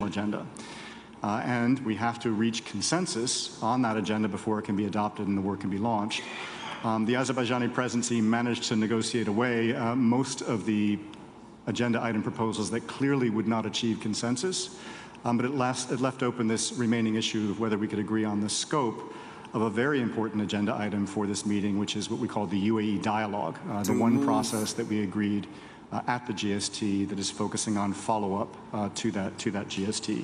agenda. And we have to reach consensus on that agenda before it can be adopted and the work can be launched. The Azerbaijani presidency managed to negotiate away most of the agenda item proposals that clearly would not achieve consensus, but it left open this remaining issue of whether we could agree on the scope of a very important agenda item for this meeting, which is what we call the UAE dialogue, the one process that we agreed at the GST that is focusing on follow-up to that GST.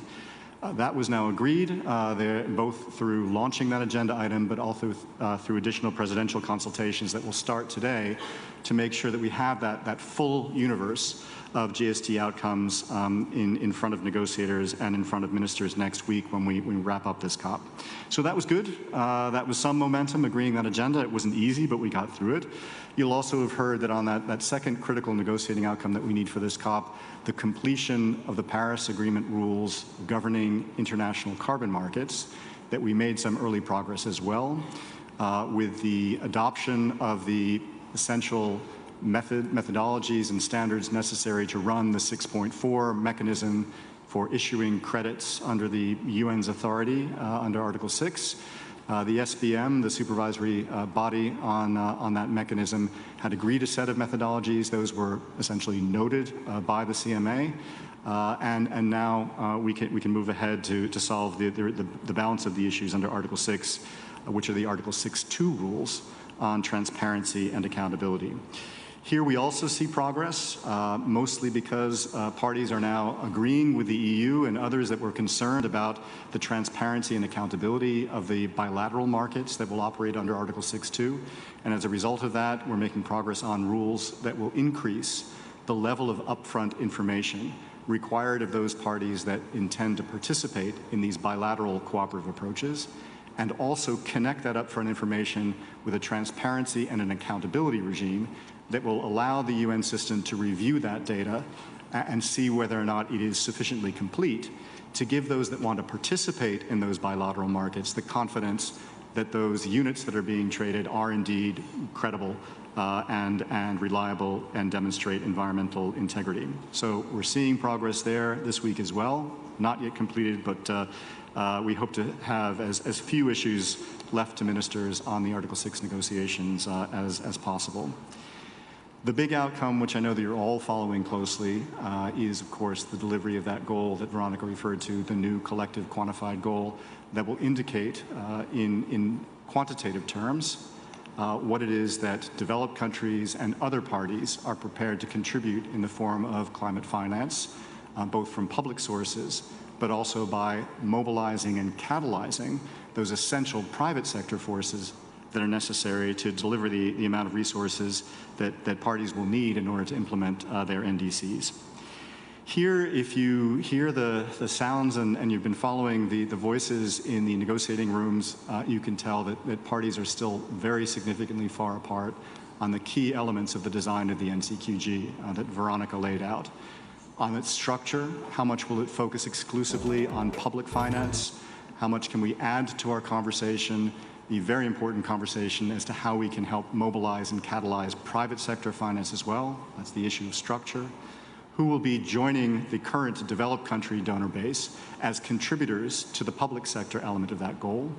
That was now agreed, both through launching that agenda item, but also through additional presidential consultations that will start today to make sure that we have that full universe of GST outcomes in front of negotiators and in front of ministers next week when we wrap up this COP. So that was good. That was some momentum, agreeing that agenda. It wasn't easy, but we got through it. You'll also have heard that on that second critical negotiating outcome that we need for this COP, the completion of the Paris Agreement rules governing international carbon markets, that we made some early progress as well, with the adoption of the essential methodologies and standards necessary to run the 6.4 mechanism for issuing credits under the UN's authority under Article 6. The SBM, the supervisory body on that mechanism, had agreed a set of methodologies. Those were essentially noted by the CMA, and now we can move ahead to solve the balance of the issues under Article 6, which are the Article 6.2 rules on transparency and accountability. Here we also see progress, mostly because parties are now agreeing with the EU and others that were concerned about the transparency and accountability of the bilateral markets that will operate under Article 6.2. And as a result of that, we're making progress on rules that will increase the level of upfront information required of those parties that intend to participate in these bilateral cooperative approaches, and also connect that upfront information with a transparency and an accountability regime that will allow the UN system to review that data and see whether or not it is sufficiently complete to give those that want to participate in those bilateral markets the confidence that those units that are being traded are indeed credible and reliable and demonstrate environmental integrity. So we're seeing progress there this week as well, not yet completed, but we hope to have as few issues left to ministers on the Article 6 negotiations as possible. The big outcome, which I know that you're all following closely, is, of course, the delivery of that goal that Veronica referred to, the new collective quantified goal that will indicate in quantitative terms what it is that developed countries and other parties are prepared to contribute in the form of climate finance, both from public sources, but also by mobilizing and catalyzing those essential private sector forces that are necessary to deliver the amount of resources that parties will need in order to implement their NDCs. Here, if you hear the sounds and you've been following the voices in the negotiating rooms, you can tell that parties are still very significantly far apart on the key elements of the design of the NCQG that Veronica laid out. On its structure, how much will it focus exclusively on public finance? How much can we add to our conversation? The very important conversation as to how we can help mobilize and catalyze private sector finance as well. That's the issue of structure. Who will be joining the current developed country donor base as contributors to the public sector element of that goal?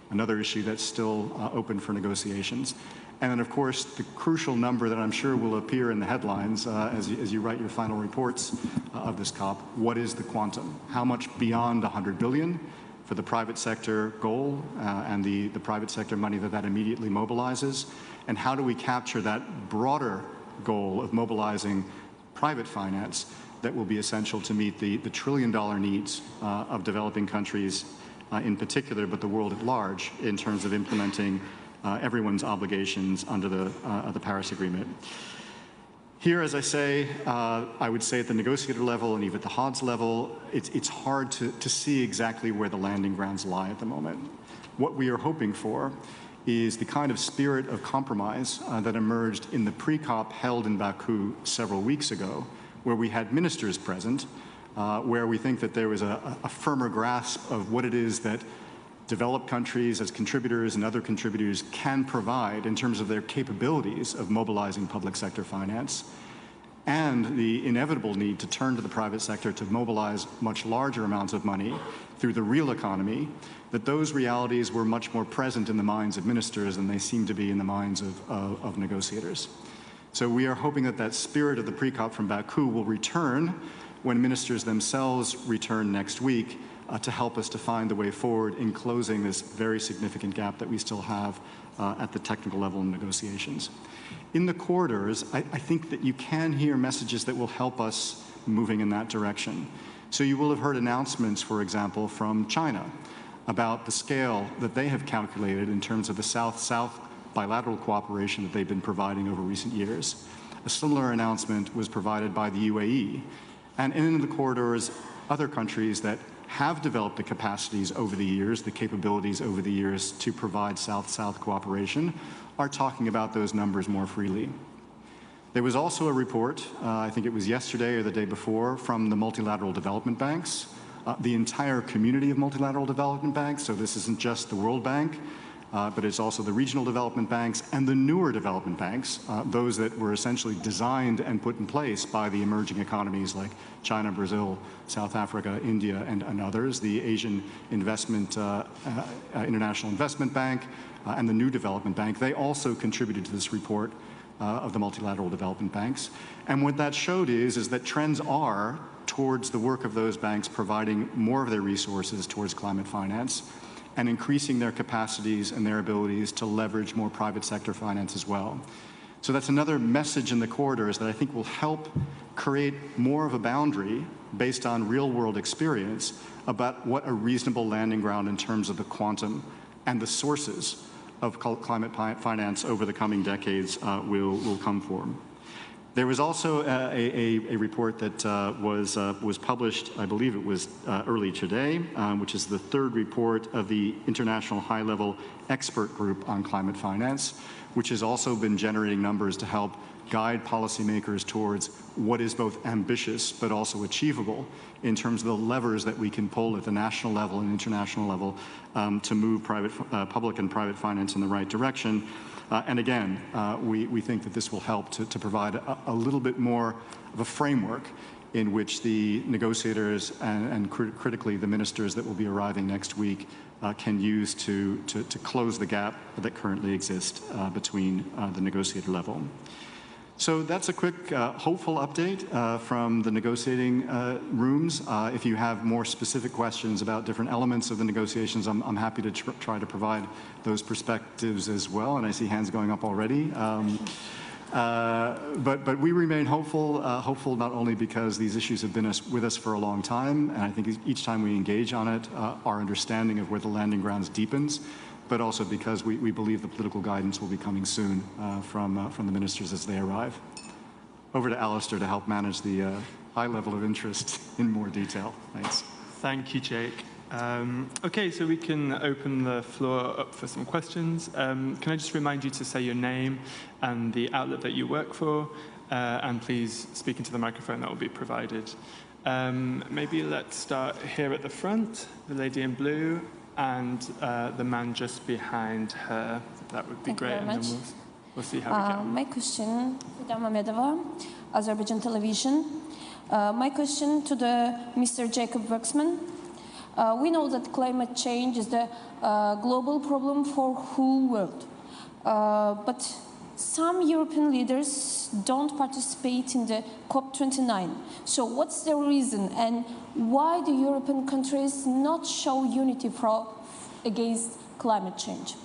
Another issue that's still open for negotiations. And then, of course, the crucial number that I'm sure will appear in the headlines as you write your final reports of this COP. What is the quantum? How much beyond 100 billion? For the private sector goal and the private sector money that immediately mobilizes, and how do we capture that broader goal of mobilizing private finance that will be essential to meet the trillion-dollar needs of developing countries in particular, but the world at large, in terms of implementing everyone's obligations under the Paris Agreement. Here, as I say, I would say at the negotiator level and even at the HODS level, it's hard to see exactly where the landing grounds lie at the moment. What we are hoping for is the kind of spirit of compromise that emerged in the pre-COP held in Baku several weeks ago, where we had ministers present, where we think that there was a firmer grasp of what it is that developed countries as contributors and other contributors can provide in terms of their capabilities of mobilizing public sector finance, and the inevitable need to turn to the private sector to mobilize much larger amounts of money through the real economy, that those realities were much more present in the minds of ministers than they seem to be in the minds of negotiators. So we are hoping that that spirit of the pre-COP from Baku will return when ministers themselves return next week to help us to find the way forward in closing this very significant gap that we still have at the technical level in negotiations. In the corridors, I think that you can hear messages that will help us moving in that direction. So you will have heard announcements, for example, from China about the scale that they have calculated in terms of the South-South bilateral cooperation that they've been providing over recent years. A similar announcement was provided by the UAE. And in the corridors, other countries that have developed the capacities over the years, the capabilities over the years to provide South-South cooperation, are talking about those numbers more freely. There was also a report, I think it was yesterday or the day before, from the multilateral development banks, the entire community of multilateral development banks, so this isn't just the World Bank, but it's also the regional development banks and the newer development banks, those that were essentially designed and put in place by the emerging economies like China, Brazil, South Africa, India, and others, the Asian International Investment Bank, and the New Development Bank. They also contributed to this report of the multilateral development banks. And what that showed is that trends are towards the work of those banks providing more of their resources towards climate finance and increasing their capacities and their abilities to leverage more private sector finance as well. So that's another message in the corridors that I think will help create more of a boundary based on real-world experience about what a reasonable landing ground in terms of the quantum and the sources of climate finance over the coming decades will come from. There was also a report that was published, I believe it was early today, which is the third report of the International High-Level Expert Group on Climate Finance, which has also been generating numbers to help guide policymakers towards what is both ambitious but also achievable in terms of the levers that we can pull at the national level and international level to move public and private finance in the right direction. And again, we think that this will help to provide a little bit more of a framework in which the negotiators and critically the ministers that will be arriving next week can use to close the gap that currently exists between the negotiator level. So that's a quick, hopeful update from the negotiating rooms. If you have more specific questions about different elements of the negotiations, I'm happy to try to provide those perspectives as well. And I see hands going up already. But we remain hopeful, hopeful not only because these issues have been with us for a long time, and I think each time we engage on it, our understanding of where the landing grounds deepens, but also because we believe the political guidance will be coming soon from the ministers as they arrive. Over to Alistair to help manage the high level of interest in more detail. Thanks. Thank you, Jake. Okay, so we can open the floor up for some questions. Can I just remind you to say your name and the outlet that you work for, and please speak into the microphone that will be provided. Maybe let's start here at the front, the lady in blue, and the man just behind her. That would be great. Thank you very much. And then we'll see how we get on. My question, Fidan Mamedova, Azerbaijan Television. My question to Mr. Jacob Waxman. We know that climate change is the global problem for the whole world. But some European leaders don't participate in the COP29. So what's the reason, and why do European countries not show unity against climate change?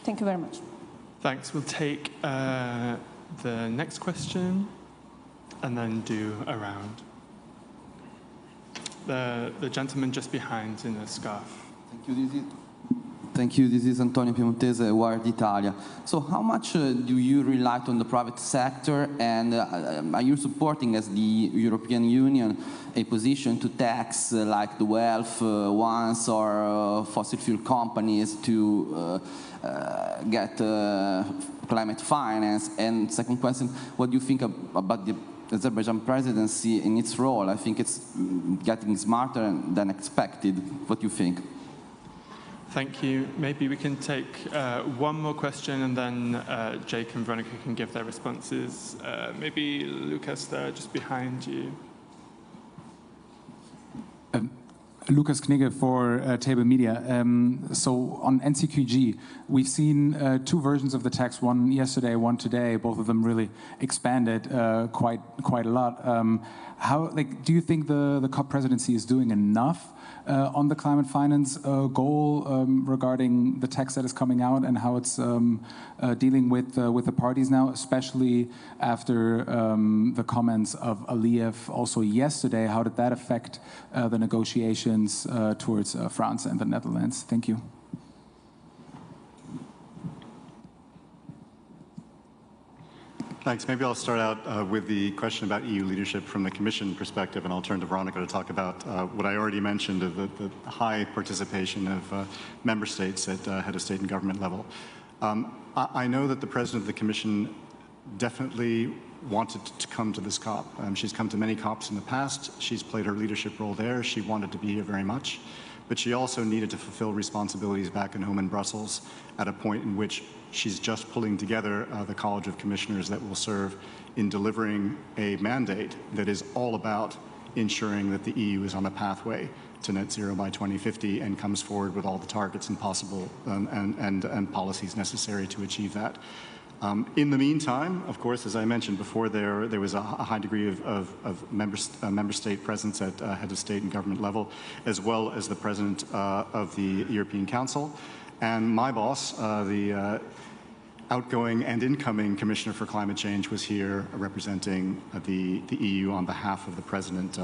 Thank you very much. Thanks. We'll take the next question and then do a round. The gentleman just behind in the scarf. Thank you. This is Antonio Piemontese, Wired Italia. So how much do you rely on the private sector, and are you supporting as the European Union a position to tax like the wealth ones or fossil fuel companies to get climate finance? And second question, what do you think about the Azerbaijan presidency in its role? I think it's getting smarter than expected. What do you think? Thank you. Maybe we can take one more question and then Jake and Veronica can give their responses. Maybe Lucas there, just behind you. Lucas Knigge for Table Media. So on NCQG, we've seen two versions of the text, one yesterday, one today. Both of them really expanded quite a lot. Do you think the COP presidency is doing enough on the climate finance goal regarding the text that is coming out and how it's dealing with the parties now, especially after the comments of Aliyev also yesterday? How did that affect the negotiations towards France and the Netherlands? Thank you. Thanks. Maybe I'll start out with the question about EU leadership from the Commission perspective, and I'll turn to Veronica to talk about what I already mentioned of the high participation of member states at head of state and government level. I know that the President of the Commission definitely wanted to come to this COP. She's come to many COPs in the past. She's played her leadership role there. She wanted to be here very much. But she also needed to fulfill responsibilities back at home in Brussels at a point in which she's just pulling together the College of Commissioners that will serve in delivering a mandate that is all about ensuring that the EU is on a pathway to net zero by 2050 and comes forward with all the targets and possible and policies necessary to achieve that. In the meantime, of course, as I mentioned before, there was a high degree of member state presence at head of state and government level, as well as the President of the European Council. And my boss, the outgoing and incoming Commissioner for Climate Change, was here representing the EU on behalf of the President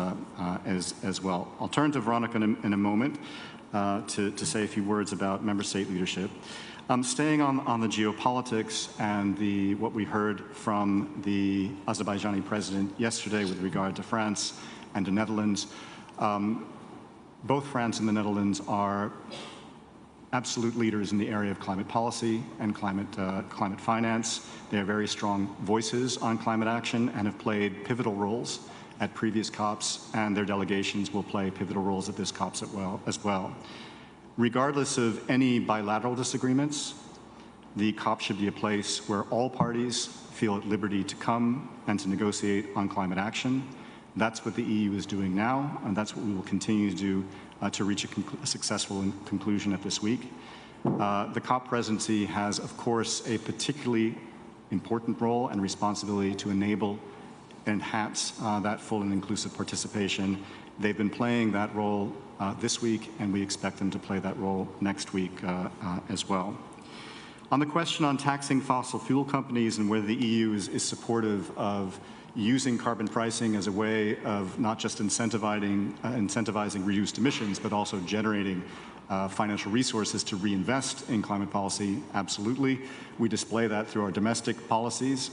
as well. I'll turn to Veronica in a moment to say a few words about member state leadership. Staying on the geopolitics and what we heard from the Azerbaijani president yesterday with regard to France and the Netherlands, both France and the Netherlands are absolute leaders in the area of climate policy and climate finance. They are very strong voices on climate action and have played pivotal roles at previous COPs, and their delegations will play pivotal roles at this COP as well. Regardless of any bilateral disagreements, the COP should be a place where all parties feel at liberty to come and to negotiate on climate action. That's what the EU is doing now, and that's what we will continue to do to reach a successful conclusion at this week. The COP presidency has, of course, a particularly important role and responsibility to enable and enhance that full and inclusive participation. They've been playing that role this week, and we expect them to play that role next week as well. On the question on taxing fossil fuel companies and whether the EU is supportive of using carbon pricing as a way of not just incentivizing reduced emissions, but also generating financial resources to reinvest in climate policy, absolutely. We display that through our domestic policies,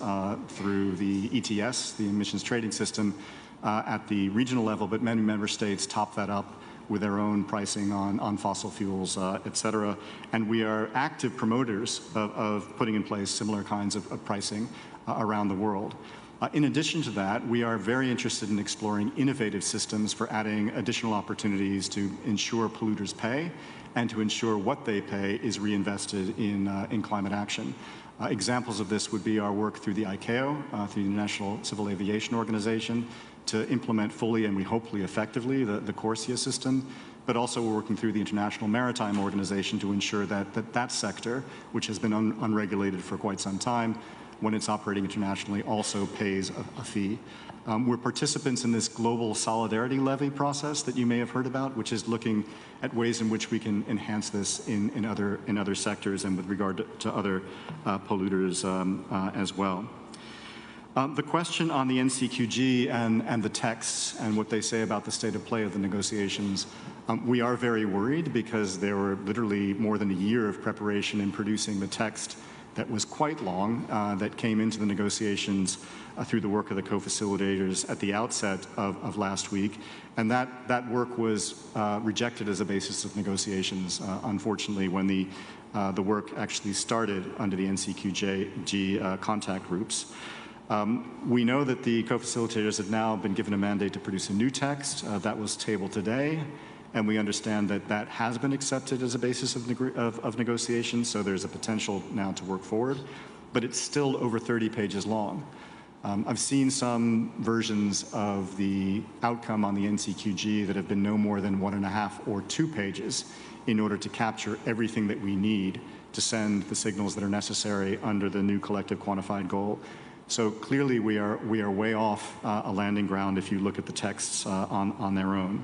through the ETS, the emissions trading system, at the regional level, but many member states top that up with their own pricing on fossil fuels, et cetera. And we are active promoters of putting in place similar kinds of pricing around the world. In addition to that, we are very interested in exploring innovative systems for adding additional opportunities to ensure polluters pay and to ensure what they pay is reinvested in climate action. Examples of this would be our work through the ICAO, through the International Civil Aviation Organization, to implement fully and we hopefully effectively the CORSIA system, but also we're working through the International Maritime Organization to ensure that sector, which has been unregulated for quite some time, when it's operating internationally, also pays a fee. We're participants in this global solidarity levy process that you may have heard about, which is looking at ways in which we can enhance this in other sectors and with regard to other polluters as well. The question on the NCQG and the texts and what they say about the state of play of the negotiations, we are very worried because there were literally more than a year of preparation in producing the text that was quite long, that came into the negotiations through the work of the co-facilitators at the outset of last week. And that work was rejected as a basis of negotiations, unfortunately, when the work actually started under the NCQG contact groups. We know that the co-facilitators have now been given a mandate to produce a new text. That was tabled today. and we understand that that has been accepted as a basis of negotiation, so there's a potential now to work forward, but it's still over 30 pages long. I've seen some versions of the outcome on the NCQG that have been no more than 1.5 or 2 pages in order to capture everything that we need to send the signals that are necessary under the new collective quantified goal. So clearly we are way off a landing ground if you look at the texts on their own.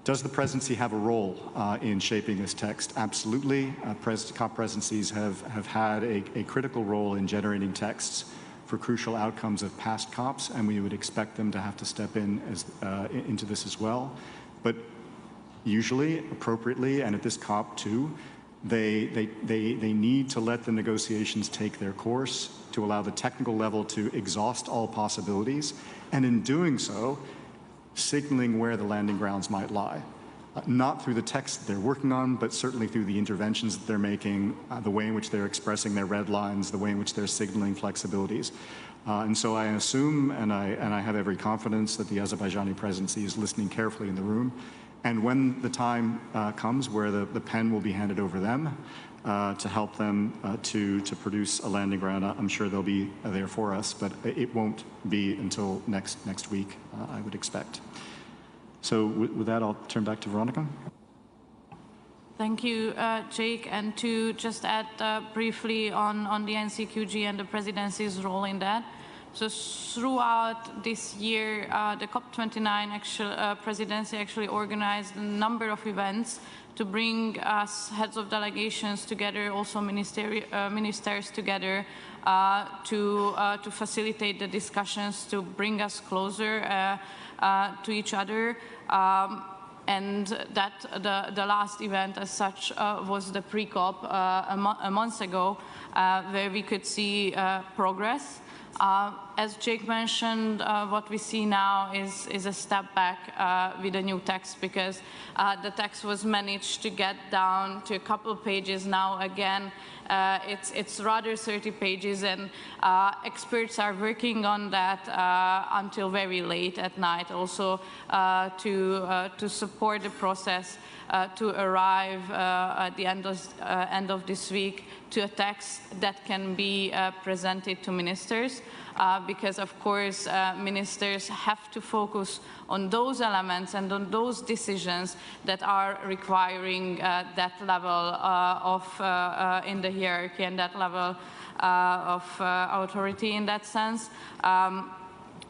Does the presidency have a role in shaping this text? Absolutely. COP presidencies have had a critical role in generating texts for crucial outcomes of past COPs, and we would expect them to have to step in into this as well. But usually, appropriately, and at this COP too, they need to let the negotiations take their course, to allow the technical level to exhaust all possibilities, and in doing so, signaling where the landing grounds might lie. Not through the text that they're working on, but certainly through the interventions that they're making, the way in which they're expressing their red lines, the way in which they're signaling flexibilities. And so I assume, and I have every confidence, that the Azerbaijani presidency is listening carefully in the room. And when the time comes where the pen will be handed over them to help them to produce a landing ground, I'm sure they'll be there for us, but it won't be until next week, I would expect. So with that, I'll turn back to Veronica. Thank you, Jake. And to just add briefly on the NCQG and the presidency's role in that. So throughout this year, the COP29 presidency actually organized a number of events to bring us heads of delegations together, also ministers together, to facilitate the discussions, to bring us closer to each other. And that the last event as such was the pre-COP a month ago, where we could see progress. As Jake mentioned, what we see now is a step back with the new text, because the text was managed to get down to a couple of pages. Now again, it's rather 30 pages, and experts are working on that until very late at night, also to support the process to arrive at the end of this week to a text that can be presented to ministers, because of course ministers have to focus on those elements and on those decisions that are requiring that level of in the hierarchy and that level of authority in that sense.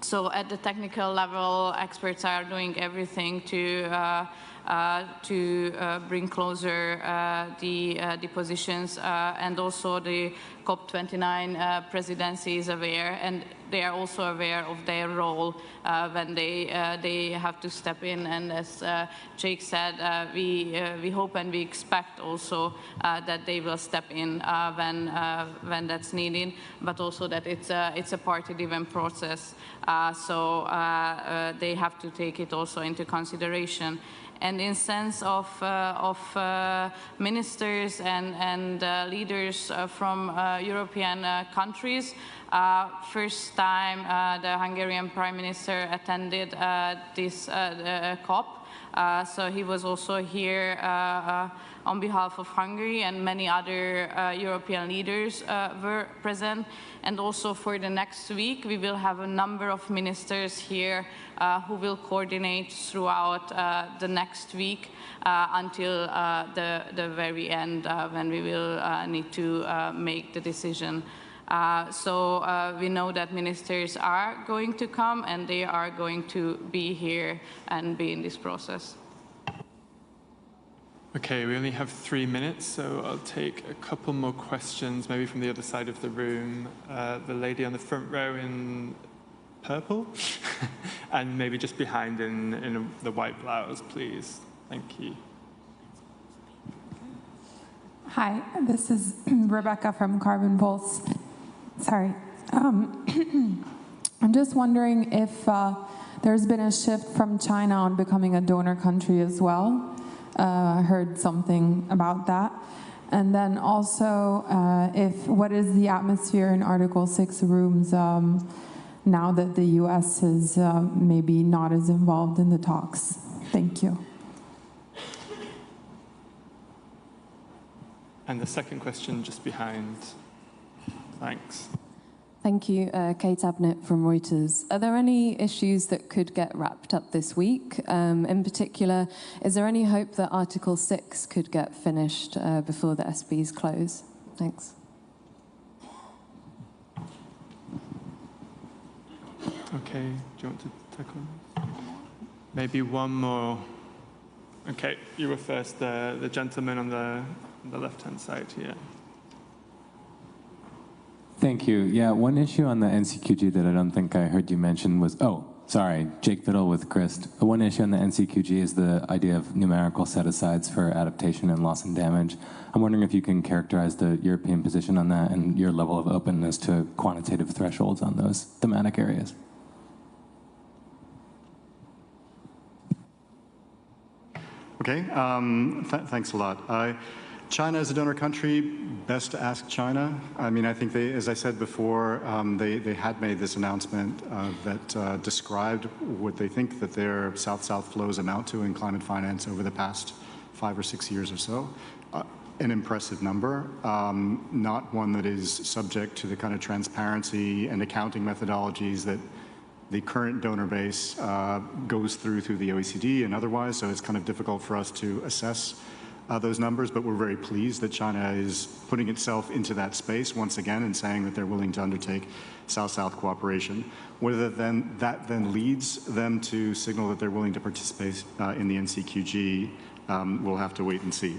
So at the technical level, experts are doing everything to bring closer the positions, and also the COP29 presidency is aware, and they are also aware of their role when they have to step in. And as Jake said, we hope and we expect also that they will step in when that's needed, but also that it's a party-driven process, so they have to take it also into consideration. And in sense of ministers and leaders from European countries, first time the Hungarian Prime Minister attended this COP. So he was also here on behalf of Hungary, and many other European leaders were present. And also for the next week, we will have a number of ministers here who will coordinate throughout the next week until the very end, when we will need to make the decision. So we know that ministers are going to come, and they are going to be here and be in this process. Okay, we only have 3 minutes, so I'll take a couple more questions, maybe from the other side of the room. The lady on the front row in purple, and maybe just behind in the white blouse, please. Thank you. Hi, this is Rebecca from Carbon Pulse. Sorry. I'm just wondering if there's been a shift from China on becoming a donor country as well. I heard something about that. And then also, what is the atmosphere in Article 6 rooms now that the US is maybe not as involved in the talks? Thank you. And the second question just behind. Thanks. Thank you, Kate Abnett from Reuters. Are there any issues that could get wrapped up this week? In particular, is there any hope that Article 6 could get finished before the SBs close? Thanks. Okay, do you want to tackle this? Maybe one more. Okay, you were first, the gentleman on the left-hand side here. Thank you. Yeah, one issue on the NCQG that I don't think I heard you mention was, Jake Fiddle with Christ. One issue on the NCQG is the idea of numerical set-asides for adaptation and loss and damage. I'm wondering if you can characterize the European position on that and your level of openness to quantitative thresholds on those thematic areas. Okay, thanks a lot. China as a donor country, best to ask China. I mean, I think they, as I said before, they had made this announcement that described what they think that their South-South flows amount to in climate finance over the past 5 or 6 years or so. An impressive number, not one that is subject to the kind of transparency and accounting methodologies that the current donor base goes through the OECD and otherwise, so it's kind of difficult for us to assess those numbers, but we're very pleased that China is putting itself into that space once again and saying that they're willing to undertake South-South cooperation. Whether that then leads them to signal that they're willing to participate in the NCQG, we'll have to wait and see.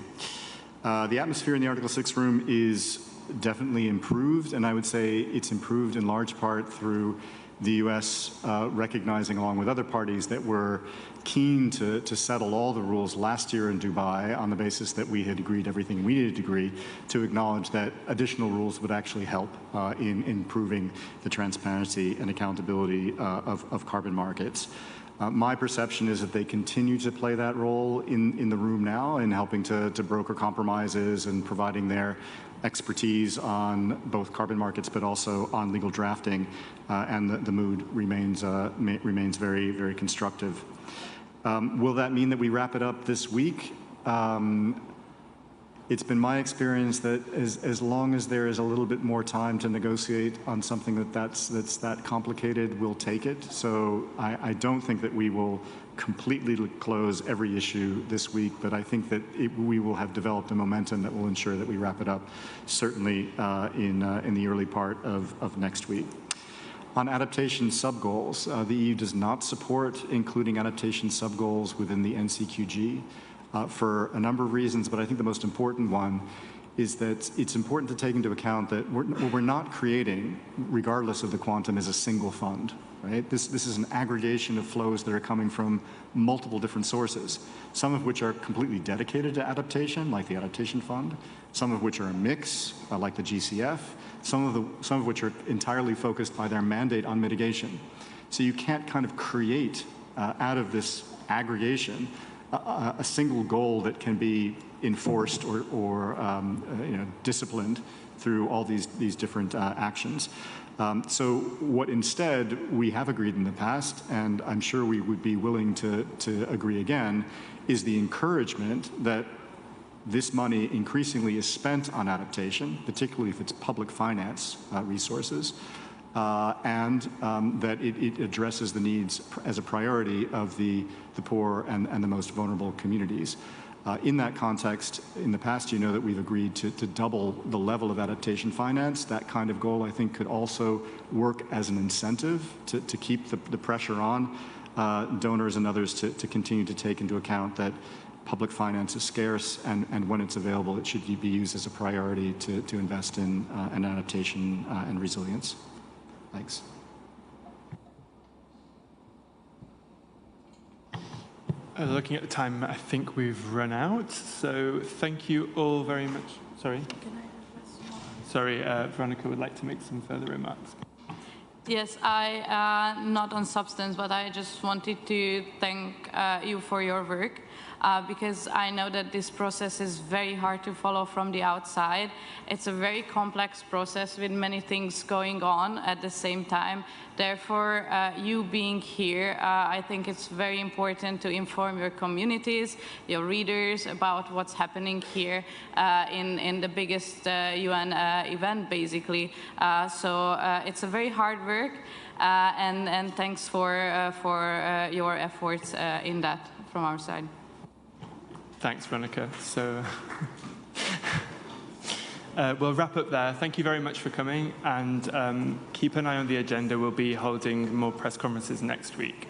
The atmosphere in the Article 6 room is definitely improved, and I would say it's improved in large part through the U.S. Recognizing, along with other parties, that we're keen to settle all the rules last year in Dubai on the basis that we had agreed everything we needed to agree, to acknowledge that additional rules would actually help in improving the transparency and accountability of carbon markets. My perception is that they continue to play that role in the room now in helping to broker compromises and providing their expertise on both carbon markets but also on legal drafting, and the mood remains very, very constructive. Will that mean that we wrap it up this week? It's been my experience that as long as there is a little bit more time to negotiate on something that's that complicated, we'll take it. So I don't think that we will completely close every issue this week, but I think that we will have developed a momentum that will ensure that we wrap it up certainly in the early part of next week. On adaptation sub-goals, the EU does not support including adaptation sub-goals within the NCQG. For a number of reasons, but I think the most important one is that it's important to take into account that what we're not creating, regardless of the quantum, is a single fund, right? This is an aggregation of flows that are coming from multiple different sources, some of which are completely dedicated to adaptation, like the Adaptation Fund, some of which are a mix, like the GCF, some of which are entirely focused by their mandate on mitigation. So you can't kind of create out of this aggregation a single goal that can be enforced or disciplined through all these different actions. So what instead we have agreed in the past, and I'm sure we would be willing to agree again, is the encouragement that this money increasingly is spent on adaptation, particularly if it's public finance resources, and that it addresses the needs as a priority of the poor and the most vulnerable communities. In that context, in the past, you know that we've agreed to double the level of adaptation finance. That kind of goal, I think, could also work as an incentive to keep the pressure on donors and others to continue to take into account that public finance is scarce, and when it's available, it should be used as a priority to invest in an adaptation and resilience. Thanks. Looking at the time, I think we've run out. So thank you all very much. Sorry. Sorry, Veronica would like to make some further remarks. Yes, not on substance, but I just wanted to thank you for your work. Because I know that this process is very hard to follow from the outside. It's a very complex process with many things going on at the same time. Therefore, you being here, I think it's very important to inform your communities, your readers about what's happening here in the biggest UN event, basically. So it's a very hard work, and thanks for your efforts in that from our side. Thanks, Veronica. So we'll wrap up there. Thank you very much for coming, and keep an eye on the agenda. We'll be holding more press conferences next week.